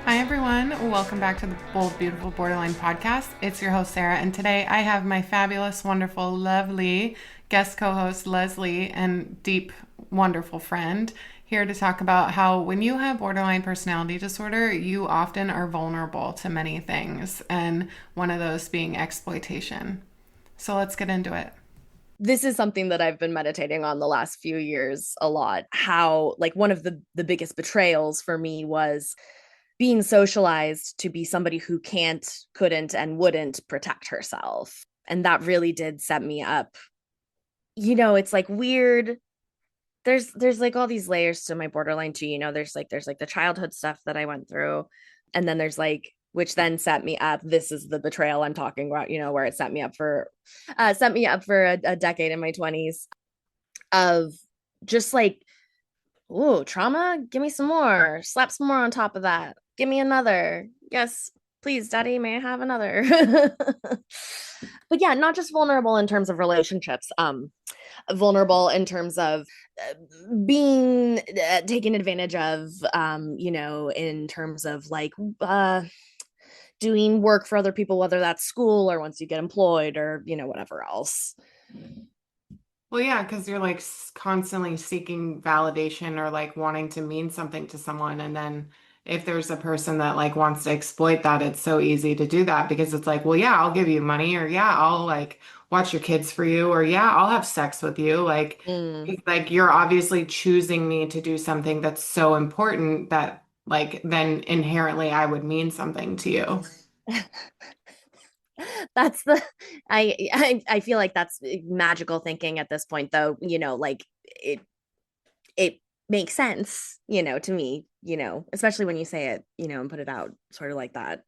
Hi, everyone. Welcome back to the Bold, Beautiful Borderline podcast. It's your host, Sarah, and today I have my fabulous, wonderful, lovely guest co host, Leslie, and deep, wonderful friend here to talk about how when you have borderline personality disorder, you often are vulnerable to many things, and one of those being exploitation. So let's get into it. This is something that I've been meditating on the last few years a lot. How like one of the biggest betrayals for me was being socialized to be somebody who can't, couldn't, and wouldn't protect herself. And that really did set me up. It's like weird. There's like all these layers to my borderline too. There's like the childhood stuff that I went through. And then there's like which then set me up. This is the betrayal I'm talking about, where it set me up for a decade in my 20s of just like, ooh, trauma, give me some more, slap some more on top of that, give me another, yes, please daddy, may I have another? But yeah, not just vulnerable in terms of relationships, vulnerable in terms of being taken advantage of, in terms of like doing work for other people, whether that's school or once you get employed or whatever else. Well, yeah, because you're like constantly seeking validation or like wanting to mean something to someone. And then if there's a person that like wants to exploit that, it's so easy to do that because it's like, well, yeah, I'll give you money, or yeah, I'll like watch your kids for you, or yeah, I'll have sex with you. Mm. It's like you're obviously choosing me to do something that's so important that like then inherently I would mean something to you. That's the I feel like that's magical thinking at this point, though. Like it makes sense, to me, especially when you say it, and put it out sort of like that.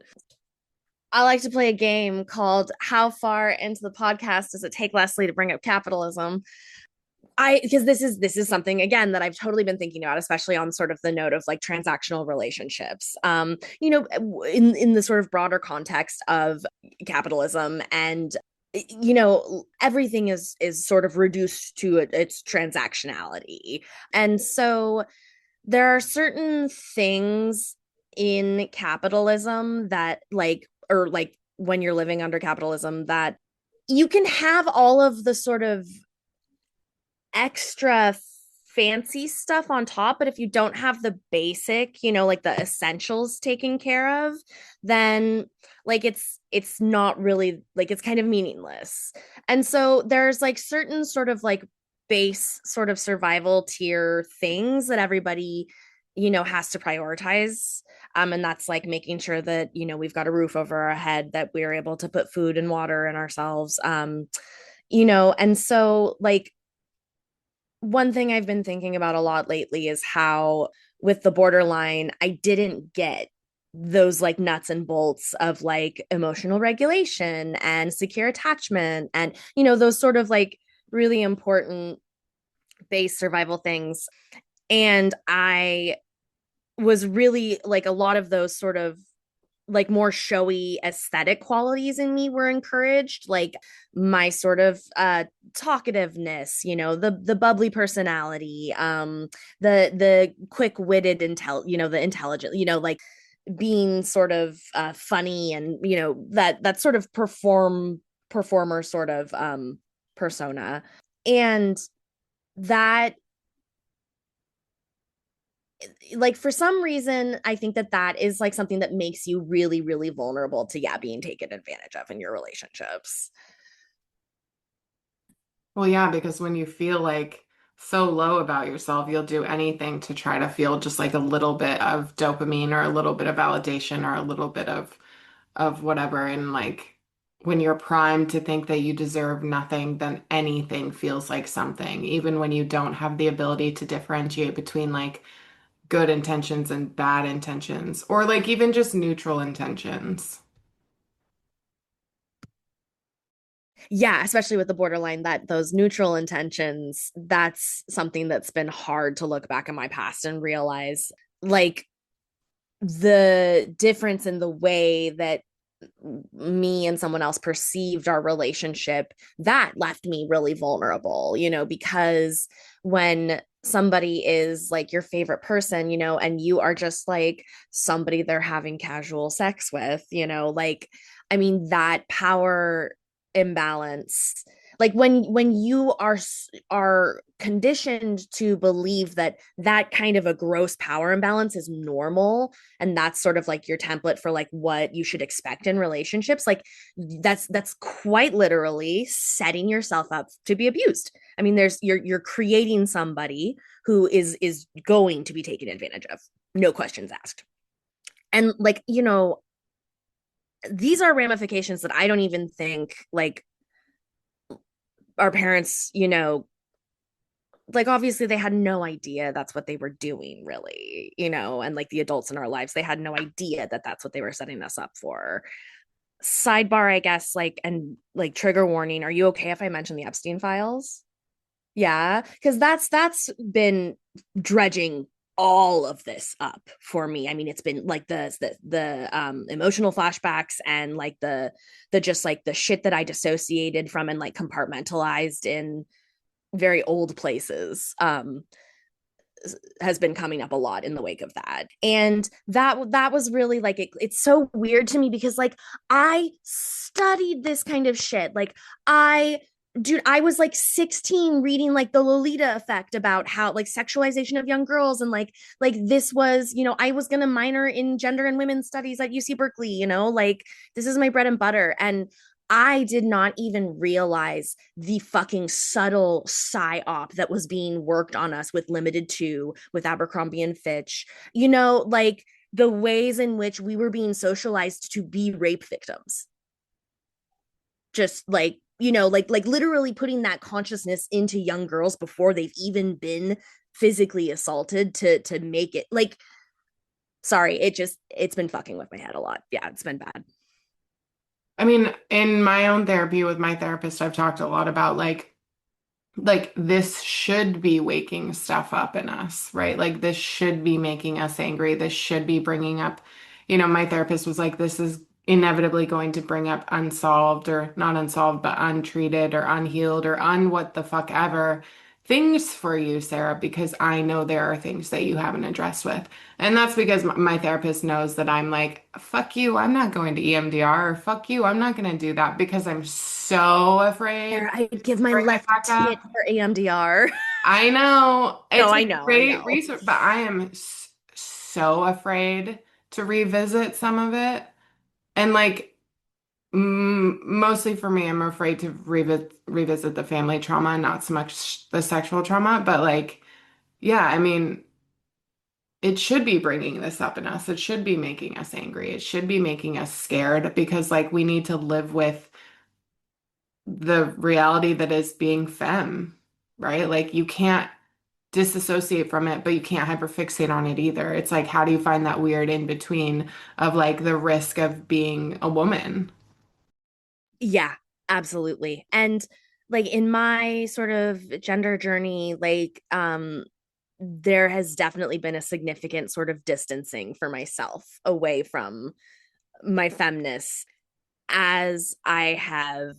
I like to play a game called How Far Into the Podcast Does It Take Leslie to Bring Up Capitalism? I because this is something again that I've totally been thinking about, especially on sort of the note of like transactional relationships. In the sort of broader context of capitalism and everything is sort of reduced to its transactionality. And so there are certain things in capitalism that like when you're living under capitalism that you can have all of the sort of extra fancy stuff on top, but if you don't have the basic, like the essentials taken care of, then like it's not really like it's kind of meaningless. And so there's like certain sort of like base sort of survival tier things that everybody has to prioritize, and that's like making sure that we've got a roof over our head, that we're able to put food and water in ourselves, and so like one thing I've been thinking about a lot lately is how with the borderline, I didn't get those like nuts and bolts of like emotional regulation and secure attachment and, those sort of like really important base survival things. And I was really like a lot of those sort of like more showy aesthetic qualities in me were encouraged, like my sort of talkativeness, the bubbly personality, the quick-witted the intelligent, like being sort of funny, and that sort of performer sort of persona. And that, like, for some reason I think that is like something that makes you really really vulnerable to, yeah, being taken advantage of in your relationships. Well, yeah, because when you feel like so low about yourself, you'll do anything to try to feel just like a little bit of dopamine or a little bit of validation or a little bit of whatever. And like when you're primed to think that you deserve nothing, then anything feels like something, even when you don't have the ability to differentiate between like good intentions and bad intentions, or like even just neutral intentions. Yeah, especially with the borderline, that those neutral intentions, that's something that's been hard to look back in my past and realize, like, the difference in the way that me and someone else perceived our relationship, that left me really vulnerable, because when somebody is like your favorite person, and you are just like somebody they're having casual sex with, like, I mean, that power imbalance, like when you are conditioned to believe that that kind of a gross power imbalance is normal, and that's sort of like your template for like what you should expect in relationships, like that's quite literally setting yourself up to be abused. I mean, you're creating somebody who is going to be taken advantage of, no questions asked. And like, these are ramifications that I don't even think like our parents, like obviously they had no idea that's what they were doing, really, and like the adults in our lives, they had no idea that that's what they were setting us up for. Sidebar, I guess, like, and like trigger warning, are you okay if I mention the Epstein files? Yeah, because that's been dredging all of this up for me. I mean, it's been like the emotional flashbacks, and like the just like the shit that I dissociated from and like compartmentalized in very old places, has been coming up a lot in the wake of that. And that was really like it's so weird to me because like I studied this kind of shit. Like I dude, I was like 16 reading like the Lolita Effect about how like sexualization of young girls, and like this was, I was going to minor in gender and women's studies at UC Berkeley, like this is my bread and butter. And I did not even realize the fucking subtle psyop that was being worked on us with Limited Two, with Abercrombie and Fitch, like the ways in which we were being socialized to be rape victims. Just like, like literally putting that consciousness into young girls before they've even been physically assaulted to make it like, sorry, it's been fucking with my head a lot. Yeah, it's been bad. I mean, in my own therapy with my therapist, I've talked a lot about like this should be waking stuff up in us, right? Like this should be making us angry. This should be bringing up, my therapist was like, this is inevitably going to bring up unsolved or not unsolved, but untreated or unhealed or what the fuck ever things for you, Sarah, because I know there are things that you haven't addressed with. And that's because my therapist knows that I'm like, fuck you, I'm not going to EMDR, or fuck you, I'm not going to do that because I'm so afraid There, I'd give my bring it left back tit up. for AMDR. I know No, it's a I know, I great know. research, but I am so afraid to revisit some of it. And like, mostly for me, I'm afraid to revisit the family trauma, not so much the sexual trauma, but like, yeah, I mean, it should be bringing this up in us. It should be making us angry. It should be making us scared because like we need to live with the reality that is being femme, right? Like you can't disassociate from it, but you can't hyperfixate on it either. It's like, how do you find that weird in between of like the risk of being a woman? Yeah, absolutely. And like in my sort of gender journey, like there has definitely been a significant sort of distancing for myself away from my femness, as I have,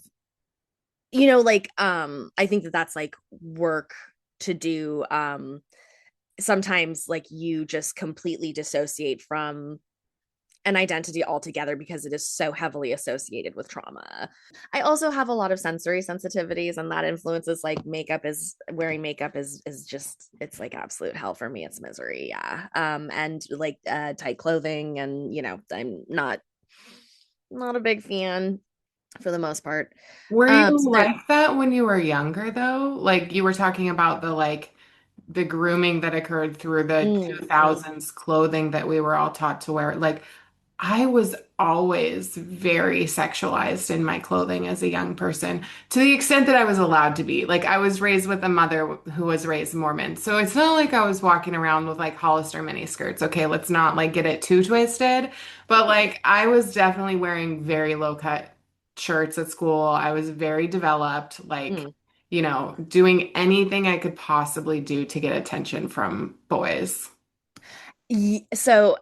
like I think that that's like work to do. Sometimes like you just completely dissociate from an identity altogether because it is so heavily associated with trauma. I also have a lot of sensory sensitivities, and that influences like makeup is wearing makeup is just, it's like absolute hell for me. It's misery. Yeah. And like tight clothing, and I'm not a big fan for the most part. Were you So there like that when you were younger though? Like you were talking about the grooming that occurred through the mm-hmm. 2000s clothing that we were all taught to wear. Like I was always very sexualized in my clothing as a young person, to the extent that I was allowed to be. Like, I was raised with a mother who was raised Mormon. So it's not like I was walking around with like Hollister mini skirts. Okay, let's not like get it too twisted. But like, I was definitely wearing very low cut shirts at school. I was very developed, like, Mm. doing anything I could possibly do to get attention from boys. So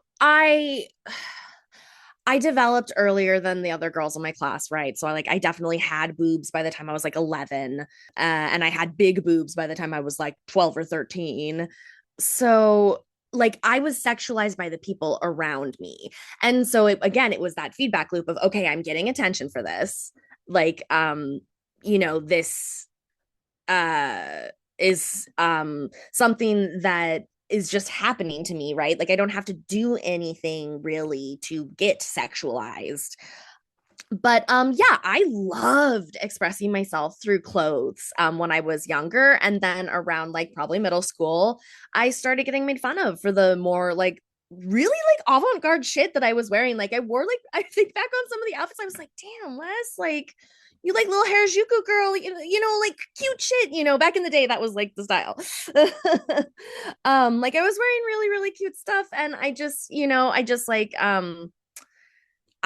I developed earlier than the other girls in my class, right? So I definitely had boobs by the time I was like 11, and I had big boobs by the time I was like 12 or 13. So like I was sexualized by the people around me. And so again, it was that feedback loop of okay, I'm getting attention for this. Like this uh is something that is just happening to me, right? Like I don't have to do anything really to get sexualized. But yeah, I loved expressing myself through clothes when I was younger, and then around like probably middle school, I started getting made fun of for the more like really like avant-garde shit that I was wearing. Like I wore like I think back on some of the outfits, I was like, damn, Les, like you like little Harajuku girl, like cute shit. Back in the day, that was like the style. Like I was wearing really, really cute stuff, and I just like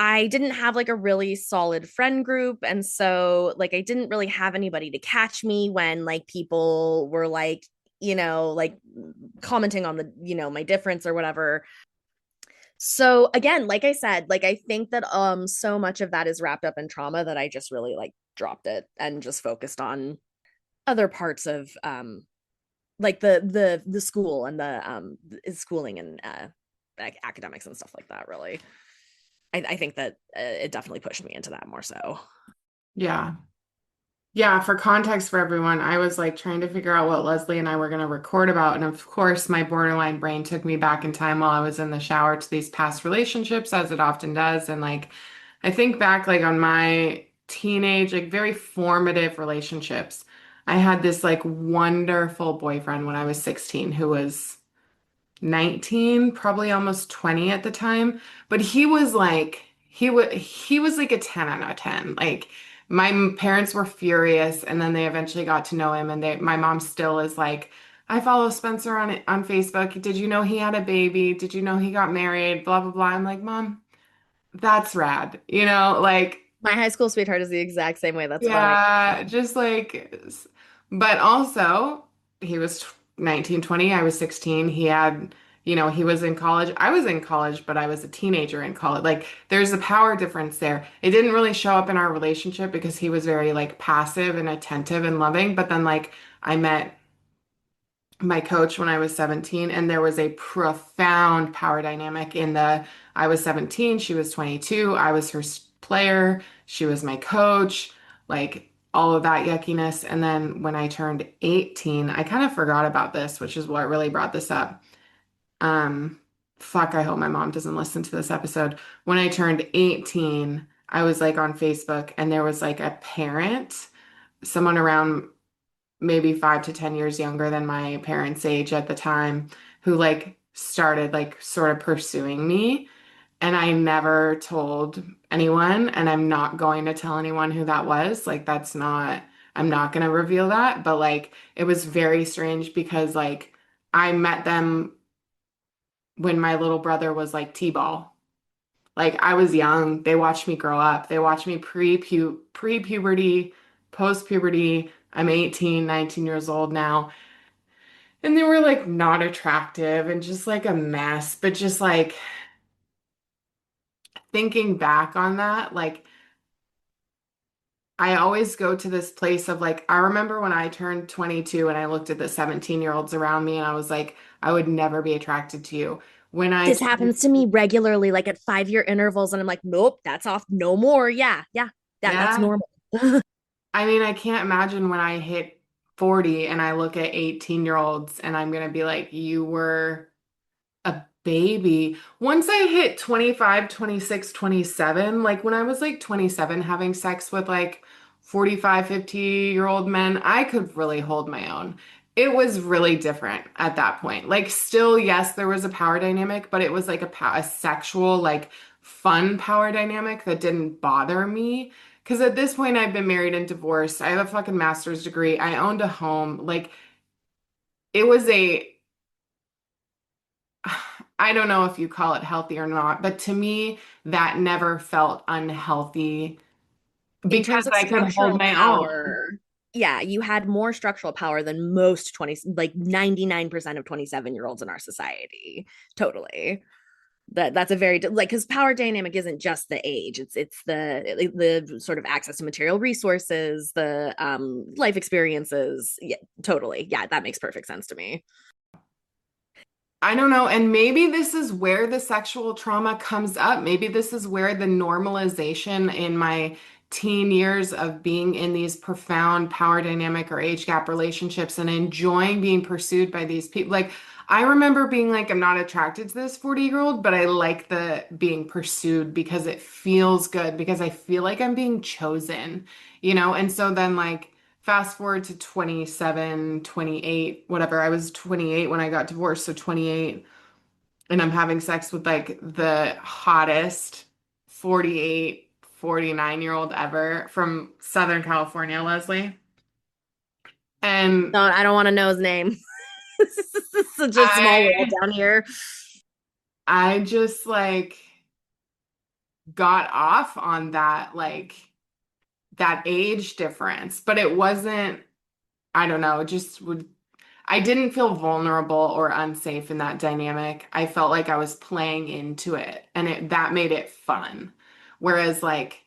I didn't have like a really solid friend group. And so, like, I didn't really have anybody to catch me when like people were like commenting on my difference or whatever. So, again, like I said, like, I think that so much of that is wrapped up in trauma that I just really like dropped it and just focused on other parts of like the school and the schooling and academics and stuff like that, really. I think that it definitely pushed me into that more so. Yeah. Yeah, for context for everyone, I was like trying to figure out what Leslie and I were going to record about. And of course, my borderline brain took me back in time while I was in the shower to these past relationships, as it often does. And like, I think back like on my teenage, like very formative relationships. I had this like wonderful boyfriend when I was 16 who was 19, probably almost 20 at the time, but he was like a 10 out of 10. Like my parents were furious and then they eventually got to know him and my mom still is like, I follow Spencer on Facebook. Did you know he had a baby? Did you know he got married? Blah blah blah. I'm like, "Mom, that's rad." Like My high school sweetheart is the exact same way. That's funny. yeah, just like, but also he was 19, 20. I was 16. He was in college. I was in college, but I was a teenager in college. Like, there's a power difference there. It didn't really show up in our relationship because he was very, like, passive and attentive and loving. But then, like, I met my coach when I was 17, and there was a profound power dynamic in the I was 17, she was 22, I was her player, she was my coach, like all of that yuckiness. And then when I turned 18, I kind of forgot about this, which is what really brought this up. Um, Fuck, I hope my mom doesn't listen to this episode. When I turned 18, I was like on Facebook, and there was like a parent, someone around maybe 5 to 10 years younger than my parents' age at the time, who like started like sort of pursuing me. And I never told anyone, and I'm not going to tell anyone who that was. Like, I'm not going to reveal that. But like, it was very strange because like I met them when my little brother was like T-ball. Like, I was young. They watched me grow up. They watched me pre-puberty, post-puberty. I'm 18, 19 years old now. And they were like not attractive and just like a mess. But just like thinking back on that, like I always go to this place of like, I remember when I turned 22 and I looked at the 17-year-olds around me and I was like, I would never be attracted to you. When I This turned, happens to me regularly, like at 5 year intervals, and I'm like, nope, that's off, no more. Yeah, yeah, that's yeah, normal. I mean, I can't imagine when I hit 40 and I look at 18-year-olds and I'm gonna be like, you were a baby. Once I hit 25, 26, 27, like when I was like 27 having sex with like 45, 50-year-old men, I could really hold my own. It was really different at that point. Like still, yes, there was a power dynamic, but it was like a sexual, like fun power dynamic that didn't bother me. Because at this point, I've been married and divorced. I have a fucking master's degree. I owned a home. Like it was I don't know if you call it healthy or not, but to me, that never felt unhealthy In because terms of I could hold structural my own. power, yeah, you had more structural power than most 20, like 99% of 27-year-olds in our society. Totally. That's a very like because power dynamic isn't just the age, it's the sort of access to material resources, the life experiences. Yeah, totally. Yeah, that makes perfect sense to me. I don't know. And maybe this is where the sexual trauma comes up. Maybe this is where the normalization in my teen years of being in these profound power dynamic or age gap relationships and enjoying being pursued by these people. Like, I remember being like, I'm not attracted to this 40-year-old, but I like the being pursued because it feels good, because I feel like I'm being chosen, you know? And so then, like, fast forward to 27, 28, whatever. I was 28 when I got divorced, so 28, and I'm having sex with like the hottest 48, 49-year-old ever from Southern California, Leslie. And I don't want to know his name. It's such a small world I down here. I just like got off on that like that age difference, but it wasn't, I don't know, it just would I didn't feel vulnerable or unsafe in that dynamic. I felt like I was playing into it and that made it fun. Whereas like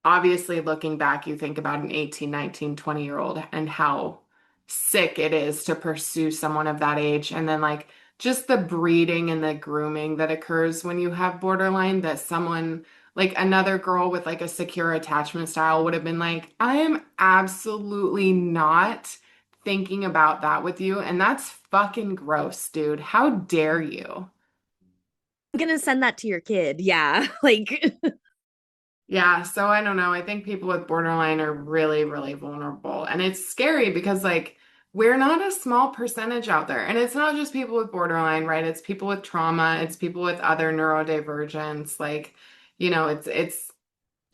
obviously looking back, you think about an 18, 19, 20-year-old and how sick it is to pursue someone of that age. And then like just the breeding and the grooming that occurs when you have borderline, that someone like another girl with like a secure attachment style would have been like, I am absolutely not thinking about that with you. And that's fucking gross, dude. How dare you? I'm gonna send that to your kid. Yeah, like Yeah, so I don't know. I think people with borderline are really, really vulnerable. And it's scary because, like, we're not a small percentage out there. And it's not just people with borderline, right? It's people with trauma, it's people with other neurodivergence. Like, it's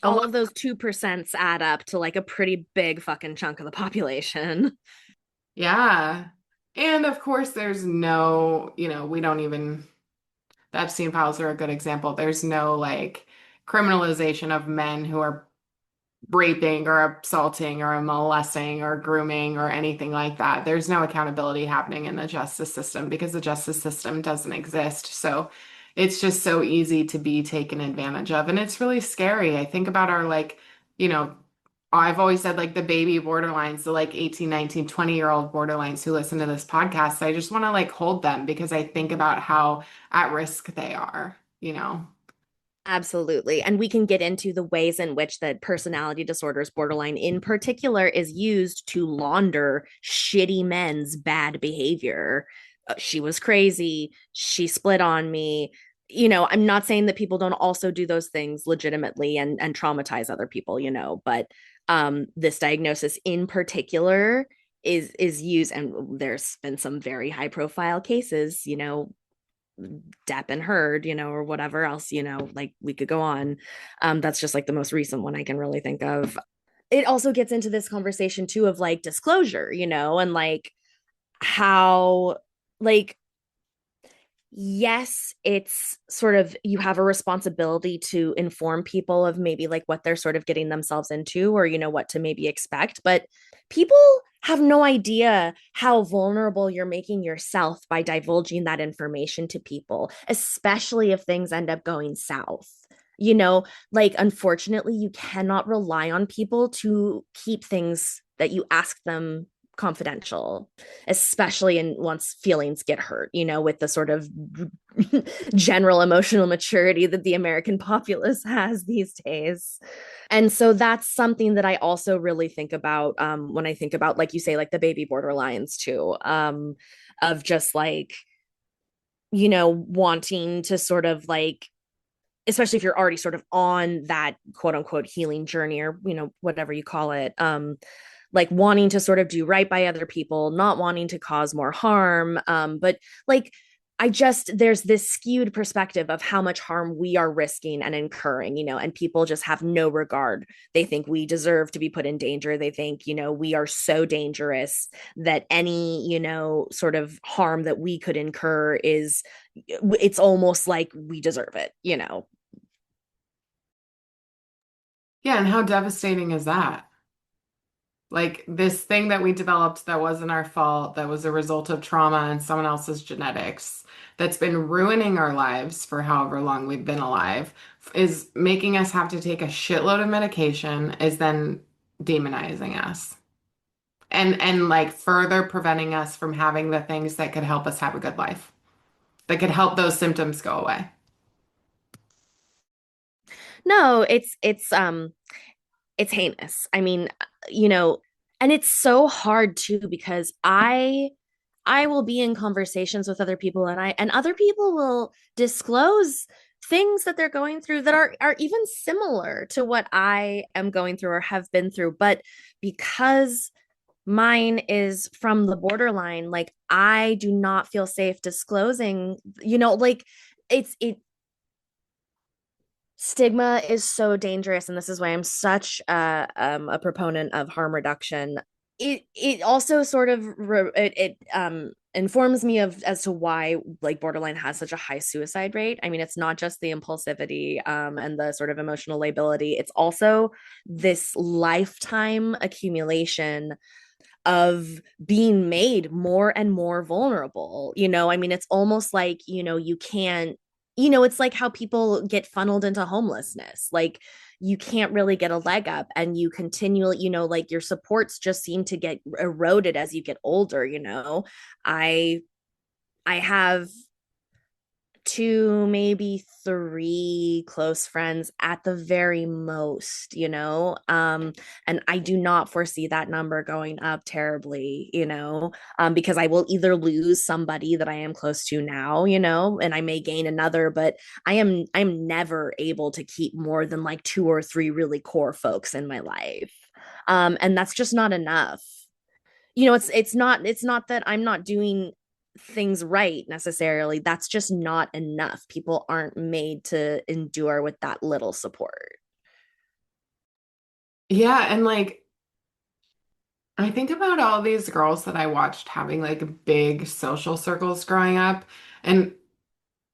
a all lot. of those 2% add up to like a pretty big fucking chunk of the population. Yeah. And of course, there's no, we don't even, the Epstein files are a good example. There's no like criminalization of men who are raping or assaulting or molesting or grooming or anything like that. There's no accountability happening in the justice system because the justice system doesn't exist. So it's just so easy to be taken advantage of. And it's really scary. I think about our like, you know, I've always said like the baby borderlines, the like 18, 19, 20-year-old borderlines who listen to this podcast. I just want to like hold them because I think about how at risk they are. Absolutely. And we can get into the ways in which the personality disorders, borderline in particular, is used to launder shitty men's bad behavior. She was crazy. She split on me. I'm not saying that people don't also do those things legitimately and traumatize other people, but this diagnosis in particular is used, and there's been some very high profile cases, Depp and Heard, or whatever else, like we could go on. That's just like the most recent one I can really think of. It also gets into this conversation too of like disclosure, and like how, like, yes, it's sort of you have a responsibility to inform people of maybe like what they're sort of getting themselves into or, what to maybe expect. But people have no idea how vulnerable you're making yourself by divulging that information to people, especially if things end up going south. Like, unfortunately, you cannot rely on people to keep things that you ask them confidential, especially in once feelings get hurt, with the sort of general emotional maturity that the American populace has these days. And so that's something that I also really think about when I think about, like you say, like the baby borderlines too, of just like, wanting to sort of like, especially if you're already sort of on that quote unquote healing journey or, whatever you call it, like wanting to sort of do right by other people, not wanting to cause more harm. But like, there's this skewed perspective of how much harm we are risking and incurring, and people just have no regard. They think we deserve to be put in danger. They think, we are so dangerous that any, sort of harm that we could incur it's almost like we deserve it. Yeah, and how devastating is that? Like this thing that we developed that wasn't our fault, that was a result of trauma and someone else's genetics, that's been ruining our lives for however long we've been alive, is making us have to take a shitload of medication, is then demonizing us. And like further preventing us from having the things that could help us have a good life, that could help those symptoms go away. No, it's heinous. I mean, you know, and it's so hard too because I will be in conversations with other people and other people will disclose things that they're going through that are even similar to what I am going through or have been through, but because mine is from the borderline, like I do not feel safe disclosing, like it stigma is so dangerous, and this is why I'm such a proponent of harm reduction. It also sort of informs me of as to why like borderline has such a high suicide rate. I mean, it's not just the impulsivity and the sort of emotional lability, it's also this lifetime accumulation of being made more and more vulnerable. I mean, it's almost like, you can't, it's like how people get funneled into homelessness. Like, you can't really get a leg up and you continually, like your supports just seem to get eroded as you get older. I have two, maybe three close friends at the very most. And I do not foresee that number going up terribly, because I will either lose somebody that I am close to now, and I may gain another, but I'm never able to keep more than like two or three really core folks in my life. And that's just not enough. It's not that I'm not doing things right necessarily. That's just not enough. People aren't made to endure with that little support. Yeah, and like I think about all these girls that I watched having like big social circles growing up, and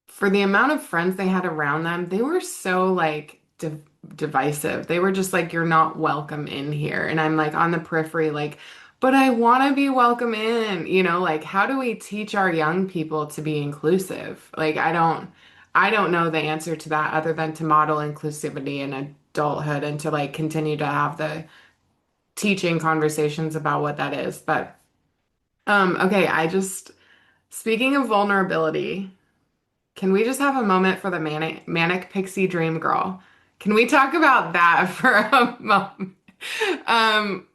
for the amount of friends they had around them, they were so like divisive. They were just like, you're not welcome in here. And I'm like on the periphery, like, but I want to be welcome in, like how do we teach our young people to be inclusive? Like I don't know the answer to that other than to model inclusivity in adulthood and to like continue to have the teaching conversations about what that is. But okay, speaking of vulnerability, can we just have a moment for the manic pixie dream girl? Can we talk about that for a moment?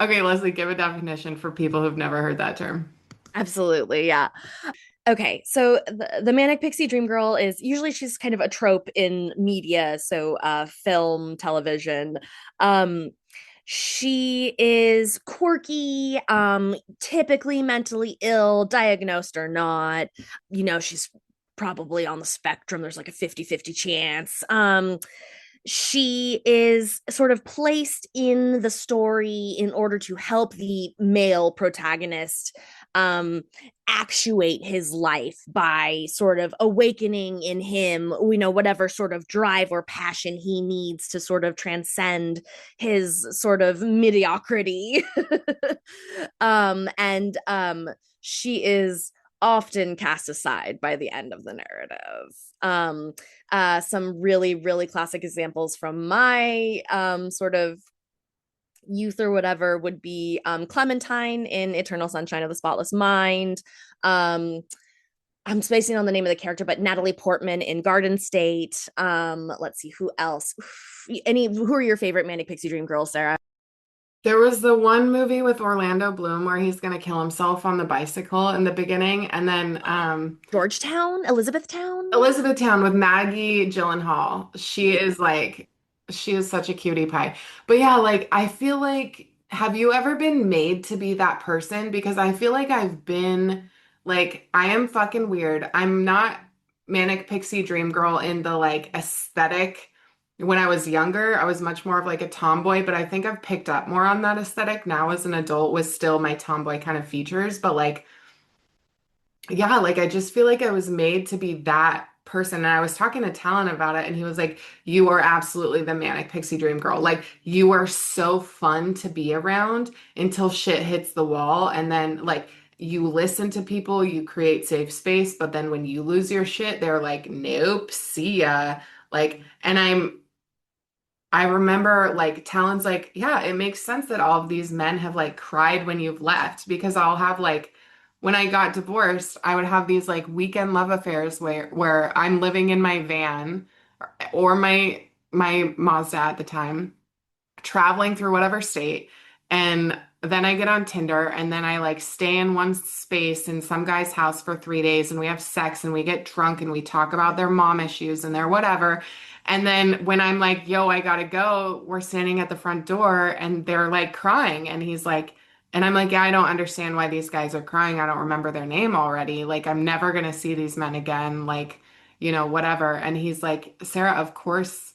Okay, Leslie, give a definition for people who've never heard that term. Absolutely, yeah. Okay, so the manic pixie dream girl is usually she's kind of a trope in media, so film, television. Um, she is quirky, typically mentally ill, diagnosed or not. She's probably on the spectrum. There's like a 50-50 chance. She is sort of placed in the story in order to help the male protagonist um actuate his life by sort of awakening in him, whatever sort of drive or passion he needs to sort of transcend his sort of mediocrity. And she is often cast aside by the end of the narrative. um some really really classic examples from my sort of youth or whatever would be Clementine in Eternal Sunshine of the Spotless Mind. Um, I'm spacing on the name of the character, but Natalie Portman in Garden State. Let's see who else. Who are your favorite Manic Pixie Dream girls, Sarah? There was the one movie with Orlando Bloom where he's going to kill himself on the bicycle in the beginning, and then Georgetown, Elizabethtown. Elizabethtown with Maggie Gyllenhaal. She is such a cutie pie. But yeah, like I feel like, have you ever been made to be that person? Because I feel like I've been like, I am fucking weird. I'm not manic pixie dream girl in the like aesthetic. When I was younger, I was much more of like a tomboy, but I think I've picked up more on that aesthetic now as an adult with still my tomboy kind of features. But like, yeah, like I just feel like I was made to be that person. And I was talking to Talon about it, and he was like, you are absolutely the manic pixie dream girl. Like, you are so fun to be around until shit hits the wall. And then, like, you listen to people, you create safe space. But then when you lose your shit, they're like, nope, see ya. Like, and I remember like Talon's like, yeah, it makes sense that all of these men have like cried when you've left because I'll have like when I got divorced, I would have these like weekend love affairs where I'm living in my van or my Mazda at the time traveling through whatever state. And then I get on Tinder and then I like stay in one space in some guy's house for 3 days and we have sex and we get drunk and we talk about their mom issues and their whatever. And then when I'm like, yo, I gotta go, we're standing at the front door and they're like crying. And he's like, and I'm like, yeah, I don't understand why these guys are crying. I don't remember their name already. Like, I'm never gonna see these men again. Like, whatever. And he's like, Sarah, of course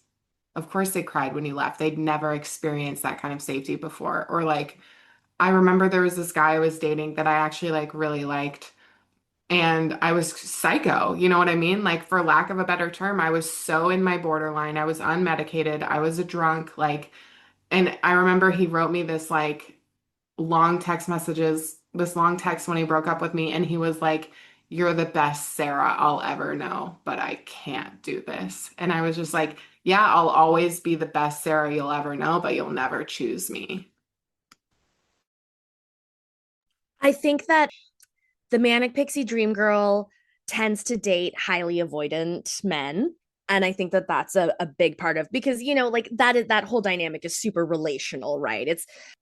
they cried when you left. They'd never experienced that kind of safety before. Or like I remember there was this guy I was dating that I actually like really liked and I was psycho, you know what I mean? Like for lack of a better term, I was so in my borderline. I was unmedicated. I was a drunk like and I remember he wrote me this long text when he broke up with me, and he was like, you're the best Sarah I'll ever know, but I can't do this. And I was just like, yeah, I'll always be the best Sarah you'll ever know, but you'll never choose me. I think that the manic pixie dream girl tends to date highly avoidant men. And I think that that's a big part of because like that whole dynamic is super relational, right?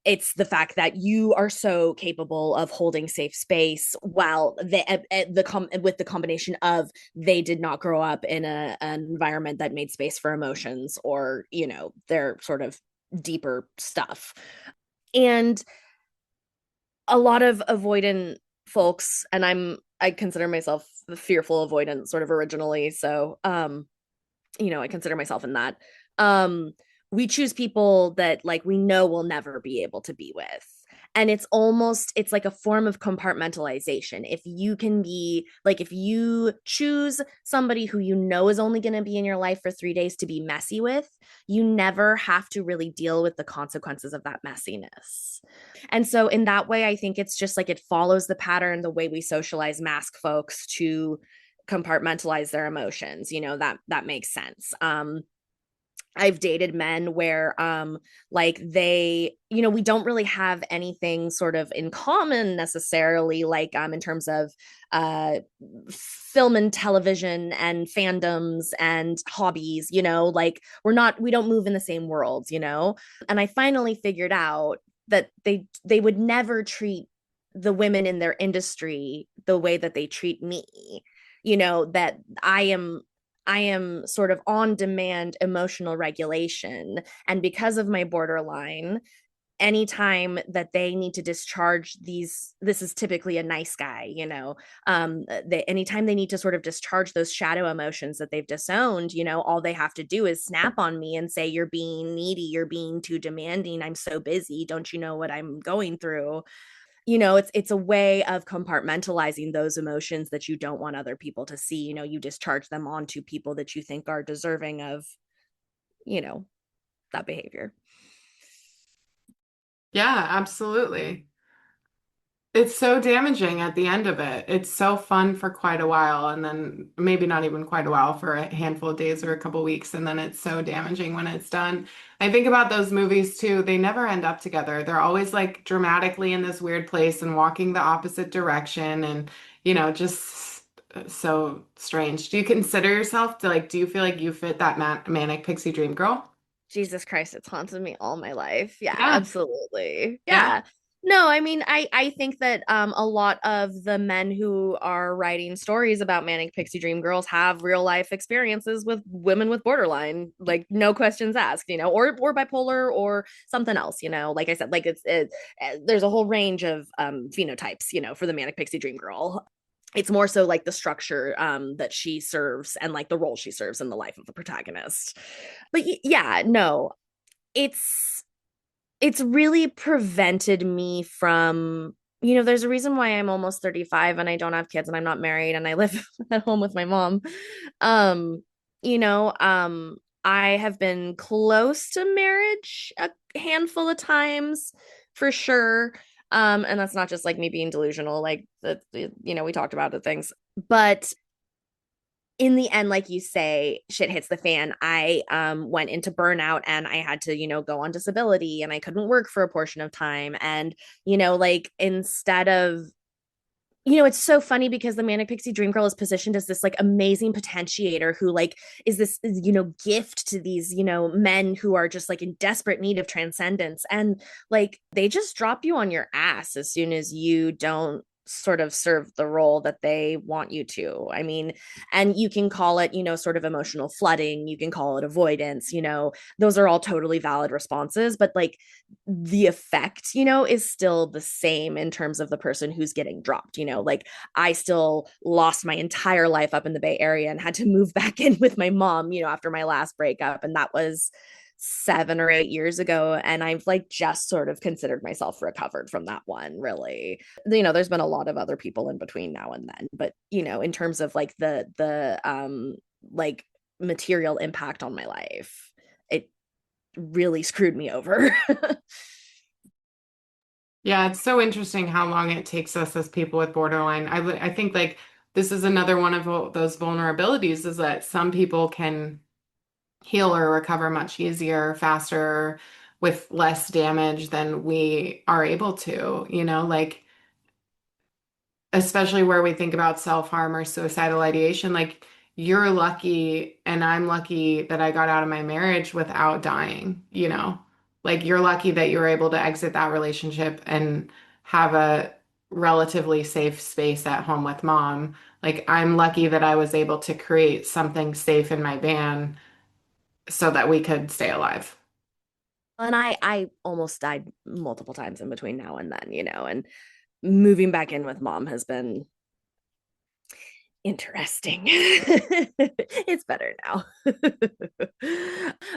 It's the fact that you are so capable of holding safe space while with the combination of they did not grow up in an environment that made space for emotions or their sort of deeper stuff. And a lot of avoidant folks, and I consider myself the fearful avoidant sort of originally, so I consider myself in that. um we choose people that like we know we'll never be able to be with, and it's like a form of compartmentalization. If you can be like, if you choose somebody who you know is only going to be in your life for 3 days to be messy with, you never have to really deal with the consequences of that messiness. And so in that way, I think it's just like it follows the pattern, the way we socialize mask folks to compartmentalize their emotions. That makes sense. I've dated men where like we don't really have anything sort of in common necessarily, like in terms of uh film and television and fandoms and hobbies, like we don't move in the same worlds, and I finally figured out that they would never treat the women in their industry the way that they treat me. That I am sort of on demand emotional regulation. And because of my borderline, anytime that they need to discharge this is typically a nice guy, anytime they need to sort of discharge those shadow emotions that they've disowned, all they have to do is snap on me and say, you're being needy, you're being too demanding, I'm so busy, don't you know what I'm going through? It's a way of compartmentalizing those emotions that you don't want other people to see. You discharge them onto people that you think are deserving of you know that behavior. Yeah, absolutely. It's so damaging at the end of it. It's so fun for quite a while, and then maybe not even quite a while for a handful of days or a couple weeks, and then it's so damaging when it's done. I think about those movies too. They never end up together. They're always like dramatically in this weird place and walking the opposite direction, and just so strange. Do you consider yourself to like, do you feel like you fit that manic pixie dream girl? Jesus Christ, it's haunted me all my life. Yeah, Yeah. absolutely. Yeah. Yeah. No, I mean, I think that a lot of the men who are writing stories about manic pixie dream girls have real life experiences with women with borderline, like no questions asked, or bipolar or something else, like I said, like there's a whole range of phenotypes, for the manic pixie dream girl. It's more so like the structure that she serves and like the role she serves in the life of the protagonist. But yeah, no, it's it's really prevented me from There's a reason why I'm almost 35 and I don't have kids and I'm not married and I live at home with my mom. Um, you know, um, I have been close to marriage a handful of times for sure. And that's not just like me being delusional, like we talked about the things. But in the end, like you say, shit hits the fan. I went into burnout and I had to, go on disability and I couldn't work for a portion of time. And, like instead of it's so funny because the Manic Pixie Dream Girl is positioned as this like amazing potentiator who like is this gift to these men who are just like in desperate need of transcendence, and like they just drop you on your ass as soon as you don't sort of serve the role that they want you to. I mean, and you can call it sort of emotional flooding, you can call it avoidance, those are all totally valid responses, but like the effect, is still the same in terms of the person who's getting dropped. Like I still lost my entire life up in the Bay Area and had to move back in with my mom, after my last breakup. And that was 7 or 8 years ago. And I've like just sort of considered myself recovered from that one, really. There's been a lot of other people in between now and then. But, in terms of like the like material impact on my life, it really screwed me over. Yeah, it's so interesting how long it takes us as people with borderline. I think like this is another one of those vulnerabilities is that some people can heal or recover much easier, faster, with less damage than we are able to, like especially where we think about self-harm or suicidal ideation, like you're lucky and I'm lucky that I got out of my marriage without dying, Like you're lucky that you were able to exit that relationship and have a relatively safe space at home with mom. Like I'm lucky that I was able to create something safe in my van so that we could stay alive. And I almost died multiple times in between now and then, and moving back in with mom has been interesting. It's better now.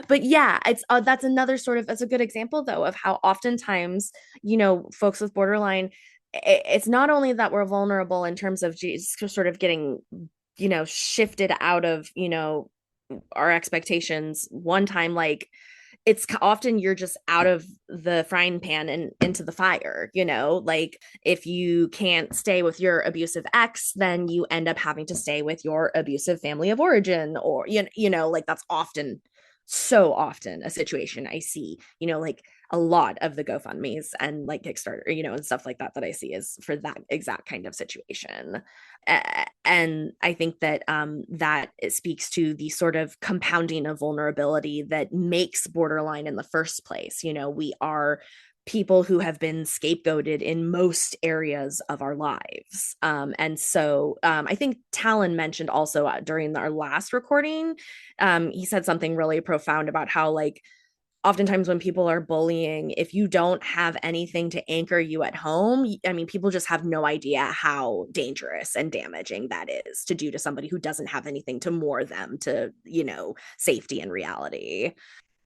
But yeah, it's that's another sort of that's a good example though of how oftentimes, folks with borderline, it's not only that we're vulnerable in terms of just sort of getting, shifted out of, our expectations one time, like it's often you're just out of the frying pan and into the fire, like if you can't stay with your abusive ex, then you end up having to stay with your abusive family of origin, or like that's often, so often a situation I see, like a lot of the GoFundMe's and like Kickstarter, and stuff like that I see is for that exact kind of situation. And I think that that it speaks to the sort of compounding of vulnerability that makes borderline in the first place. We are people who have been scapegoated in most areas of our lives. And so I think Talon mentioned also during our last recording, he said something really profound about how, like, oftentimes when people are bullying, if you don't have anything to anchor you at home, I mean, people just have no idea how dangerous and damaging that is to do to somebody who doesn't have anything to moor them to, safety and reality.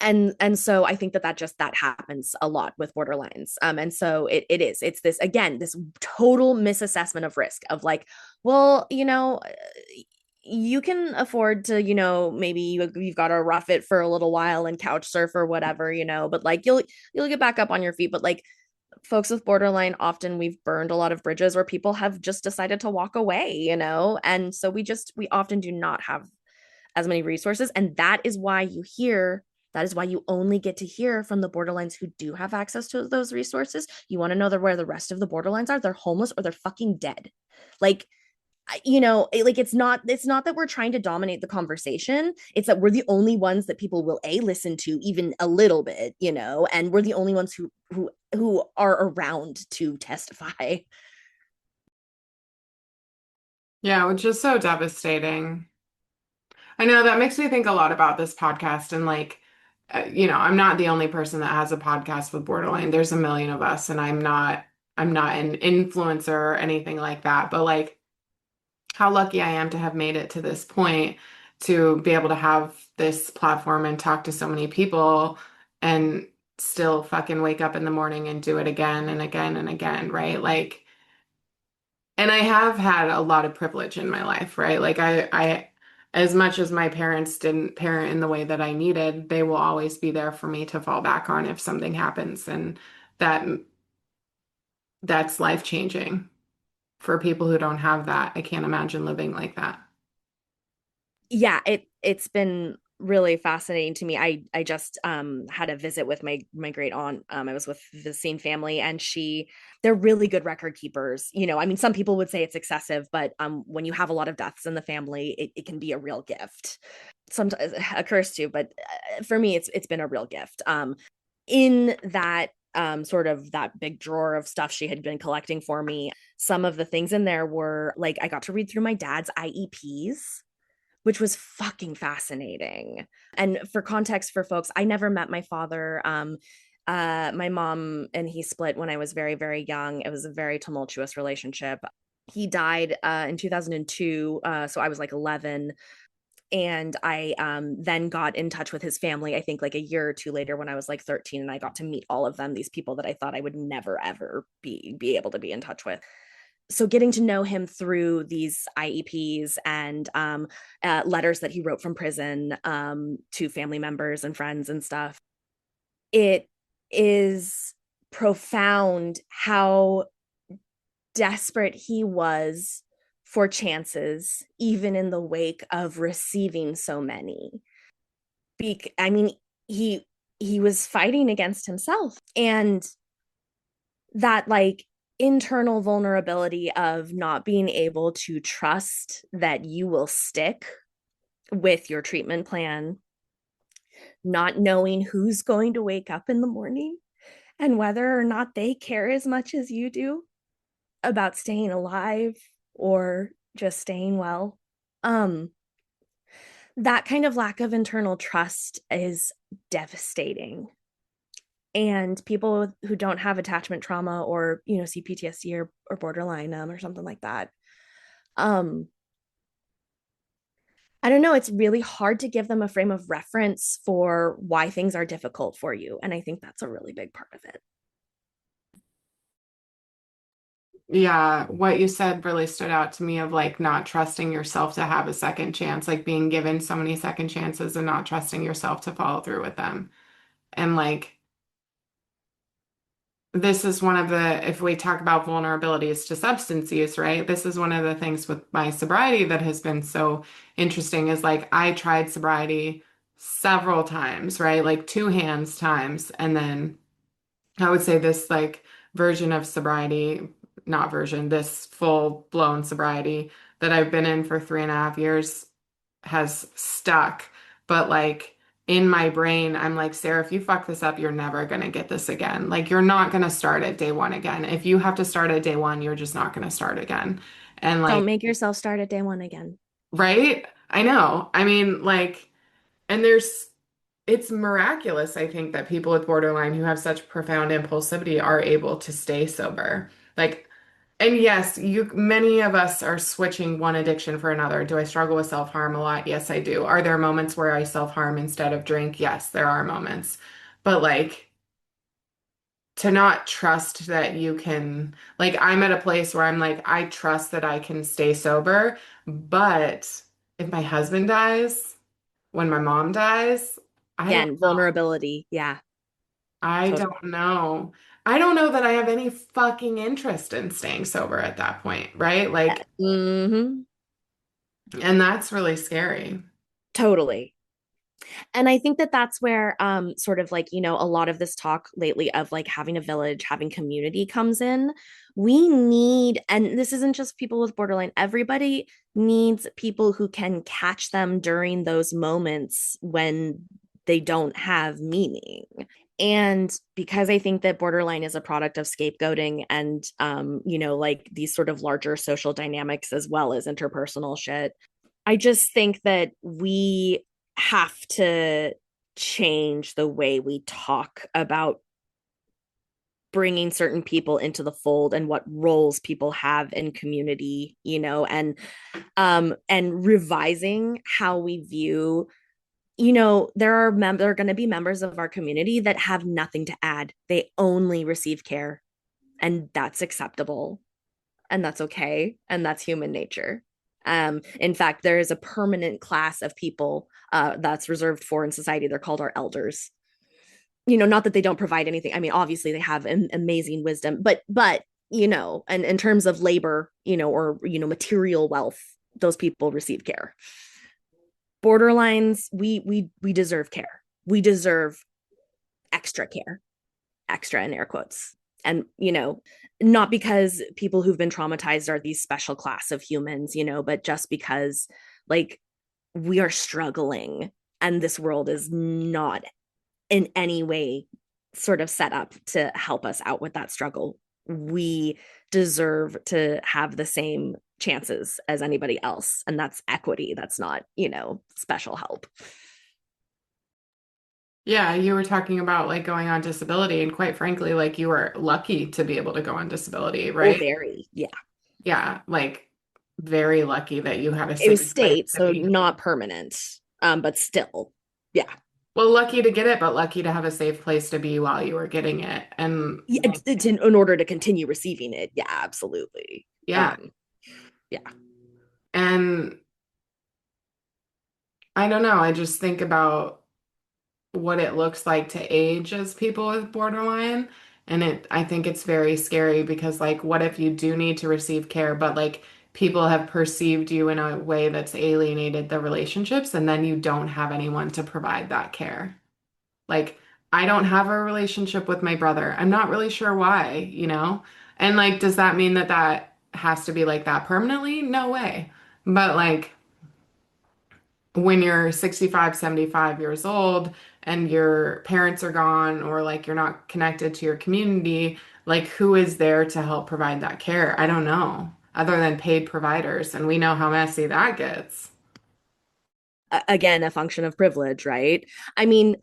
And so I think that happens a lot with borderlines. And so it's this, again, this total misassessment of risk of like, well, you can afford to, maybe you've got to rough it for a little while and couch surf or whatever, but like you'll get back up on your feet. But like folks with borderline, often we've burned a lot of bridges where people have just decided to walk away, and so we often do not have as many resources. And that is why you only get to hear from the borderlines who do have access to those resources. You want to know where the rest of the borderlines are? They're homeless or they're fucking dead. Like, like it's not that we're trying to dominate the conversation. It's that we're the only ones that people will listen to even a little bit, and we're the only ones who are around to testify. Yeah, which is so devastating. I know that makes me think a lot about this podcast and like, I'm not the only person that has a podcast with borderline. There's a million of us, and I'm not an influencer or anything like that. But like, how lucky I am to have made it to this point to be able to have this platform and talk to so many people and still fucking wake up in the morning and do it again and again and again, right? Like, And I have had a lot of privilege in my life, right? Like as much as my parents didn't parent in the way that I needed, they will always be there for me to fall back on if something happens. And that that's life changing for people who don't have that. I can't imagine living like that. Yeah, it's been really fascinating to me. I just had a visit with my great aunt. I was with the same family, and they're really good record keepers. I mean, some people would say it's excessive, but when you have a lot of deaths in the family, it can be a real gift. Sometimes a curse too, but for me it's been a real gift. In that sort of that big drawer of stuff she had been collecting for me, some of the things in there were like I got to read through my dad's IEPs, which was fucking fascinating. And for context for folks, I never met my father. My mom and he split when I was very, very young. It was a very tumultuous relationship. He died in 2002, so I was like 11. And I then got in touch with his family, I think like a year or two later when I was like 13, and I got to meet all of them, these people that I thought I would never, ever be able to be in touch with. So getting to know him through these IEPs and letters that he wrote from prison to family members and friends and stuff, it is profound how desperate he was for chances, even in the wake of receiving so many. I mean, he he was fighting against himself, and that like internal vulnerability of not being able to trust that you will stick with your treatment plan, not knowing who's going to wake up in the morning and whether or not they care as much as you do about staying alive or just staying well. Um, that kind of lack of internal trust is devastating. And people who don't have attachment trauma or see PTSD or borderline or something like that, um I don't know, it's really hard to give them a frame of reference for why things are difficult for you, and I think that's a really big part of it. Yeah, what you said really stood out to me of like not trusting yourself to have a second chance, like being given so many second chances and not trusting yourself to follow through with them. And like this is one of the, if we talk about vulnerabilities to substance use, right? This is one of the things with my sobriety that has been so interesting is like I tried sobriety several times, right? Like two hands times. And then I would say this like version of sobriety, not version, this full blown sobriety that I've been in for 3.5 years has stuck. But like in my brain, I'm like, Sarah, if you fuck this up, you're never gonna get this again. Like you're not gonna start at day one again. If you have to start at day one, you're just not gonna start again. And Don't like, make yourself start at day one again. right? I know. I mean, like, and it's miraculous, I think, that people with borderline who have such profound impulsivity are able to stay sober. Like, and yes, many of us are switching one addiction for another. Do I struggle with self-harm a lot? Yes, I do. Are there moments where I self-harm instead of drink? Yes, there are moments. But like to not trust that you can, like I'm at a place where I'm like, I trust that I can stay sober, but if my husband dies, when my mom dies, I don't Again, know. vulnerability. Yeah, I totally. don't know. I don't know that I have any fucking interest in staying sober at that point, right? Like, Mm-hmm. and that's really scary. Totally. And I think that that's where sort of like a lot of this talk lately of like having a village, having community comes in. We need, and this isn't just people with borderline, everybody needs people who can catch them during those moments when they don't have meaning. And because I think that borderline is a product of scapegoating and like these sort of larger social dynamics as well as interpersonal shit, I just think that we have to change the way we talk about bringing certain people into the fold and what roles people have in community, and revising how we view, there are going to be members of our community that have nothing to add. They only receive care, and that's acceptable. and that's okay, and that's human nature. In fact, there is a permanent class of people that's reserved for in society. They're called our elders. Not that they don't provide anything. I mean, obviously they have amazing wisdom, but and in terms of labor, or material wealth, those people receive care. Borderlines, we deserve care. We deserve extra care, extra in air quotes. And not because people who've been traumatized are these special class of humans, but just because, like, we are struggling, and this world is not in any way sort of set up to help us out with that struggle. We deserve to have the same chances as anybody else. And that's equity. That's not, special help. Yeah, you were talking about like going on disability, and quite frankly, like you were lucky to be able to go on disability, Oh, right? very. Yeah. Yeah, like very lucky that you had a It was safe place state, to so be. not permanent. But still. Yeah. Well, lucky to get it, but lucky to have a safe place to be while you were getting it. And Yeah, like, in order to continue receiving it. Yeah, absolutely. yeah. Yeah. And I don't know, I just think about what it looks like to age as people with borderline. And I think it's very scary because, like, what if you do need to receive care, but like people have perceived you in a way that's alienated the relationships, and then you don't have anyone to provide that care? Like, I don't have a relationship with my brother. I'm not really sure why, you know? And like, does that mean that that has to be like that permanently? No way. But like, when you're 65, 75 years old and your parents are gone, or like you're not connected to your community, like who is there to help provide that care? I don't know, other than paid providers. And we know how messy that gets. Again, a function of privilege, right? I mean,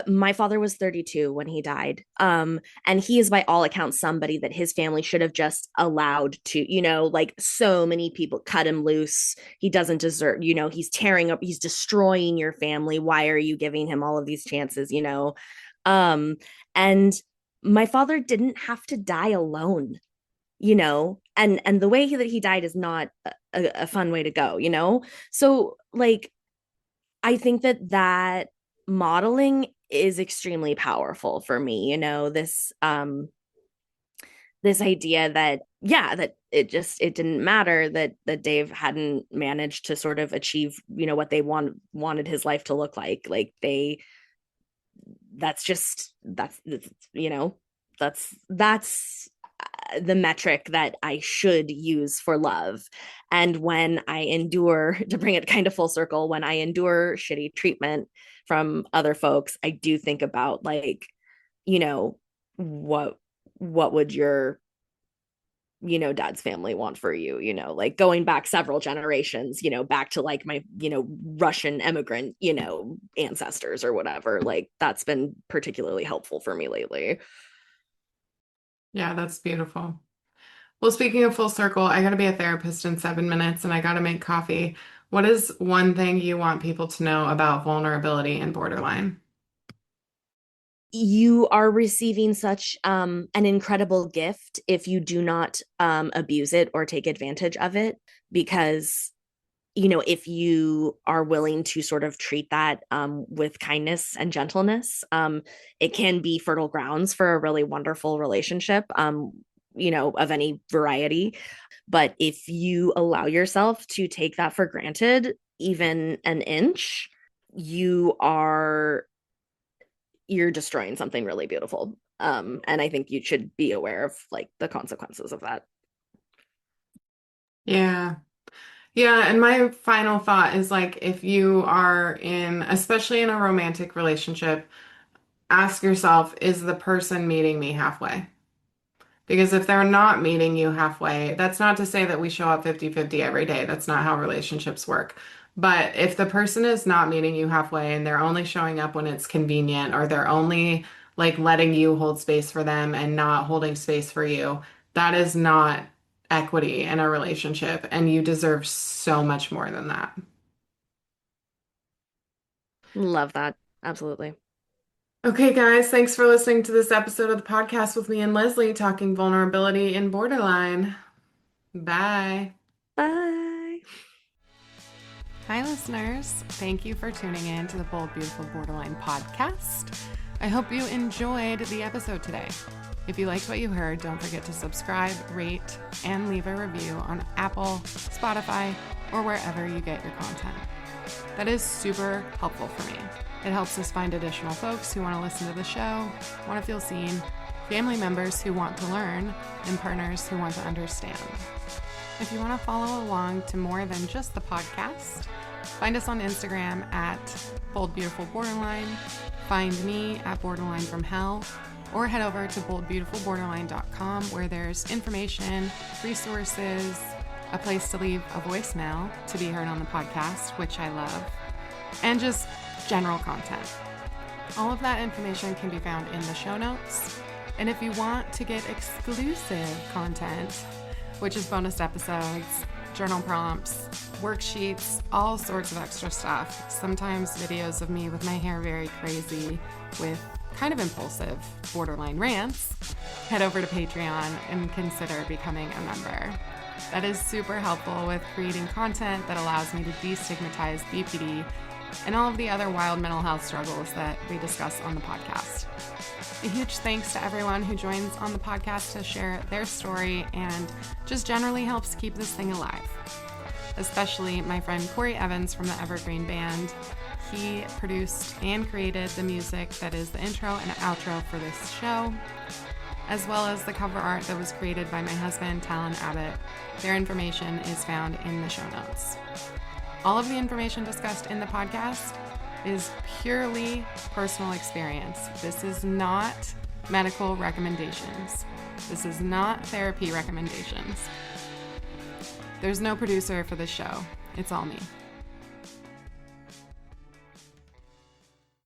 my father was 32 when he died. And he is by all accounts somebody that his family should have just allowed to, like so many people cut him loose. He doesn't deserve, he's tearing up, he's destroying your family. Why are you giving him all of these chances? Um, and my father didn't have to die alone, and the way that he died is not a fun way to go. So like I think that modeling is extremely powerful for me, this idea that, yeah, that it didn't matter that Dave hadn't managed to sort of achieve, what they wanted his life to look like they that's just you know that's the metric that I should use for love. And when I endure, to bring it kind of full circle, when I endure shitty treatment from other folks, I do think about, like, you know, what what would your dad's family want for you, like going back several generations, back to like my, Russian immigrant, ancestors or whatever. Like that's been particularly helpful for me lately. Yeah, that's beautiful. Well, speaking of full circle, I got to be a therapist in 7 minutes and I got to make coffee. What is one thing you want people to know about vulnerability and borderline? You are receiving such an incredible gift if you do not abuse it or take advantage of it, because if you are willing to sort of treat that with kindness and gentleness, it can be fertile grounds for a really wonderful relationship, of any variety. But if you allow yourself to take that for granted, even an inch, you are you're destroying something really beautiful. And I think you should be aware of like the consequences of that. Yeah. Yeah, and my final thought is like if you are in, especially in a romantic relationship, ask yourself, is the person meeting me halfway? Because if they're not meeting you halfway, that's not to say that we show up 50-50 every day. That's not how relationships work. But if the person is not meeting you halfway and they're only showing up when it's convenient, or they're only like letting you hold space for them and not holding space for you, that is not equity in a relationship. And you deserve so much more than that. Love that. Absolutely. Okay, guys, thanks for listening to this episode of the podcast with me and Leslie talking vulnerability in borderline. Bye. Bye. Hi, listeners. Thank you for tuning in to the Bold, Beautiful Borderline podcast. I hope you enjoyed the episode today. If you liked what you heard, don't forget to subscribe, rate, and leave a review on Apple, Spotify, or wherever you get your content. That is super helpful for me. It helps us find additional folks who want to listen to the show, want to feel seen, family members who want to learn, and partners who want to understand. If you want to follow along to more than just the podcast, find us on Instagram at Bold Beautiful Borderline, find me at Borderline from Hell, or head over to boldbeautifulborderline.com where there's information, resources, a place to leave a voicemail to be heard on the podcast, which I love, and just general content. All of that information can be found in the show notes. And if you want to get exclusive content, which is bonus episodes, journal prompts, worksheets, all sorts of extra stuff, sometimes videos of me with my hair very crazy with kind of impulsive borderline rants, head over to Patreon and consider becoming a member. That is super helpful with creating content that allows me to destigmatize BPD and all of the other wild mental health struggles that we discuss on the podcast. A huge thanks to everyone who joins on the podcast to share their story and just generally helps keep this thing alive. Especially my friend Corey Evans from the Evergreen Band. He produced and created the music that is the intro and outro for this show, as well as the cover art that was created by my husband, Talon Abbott. Their information is found in the show notes. All of the information discussed in the podcast is purely personal experience. This is not medical recommendations. This is not therapy recommendations. There's no producer for this show. It's all me.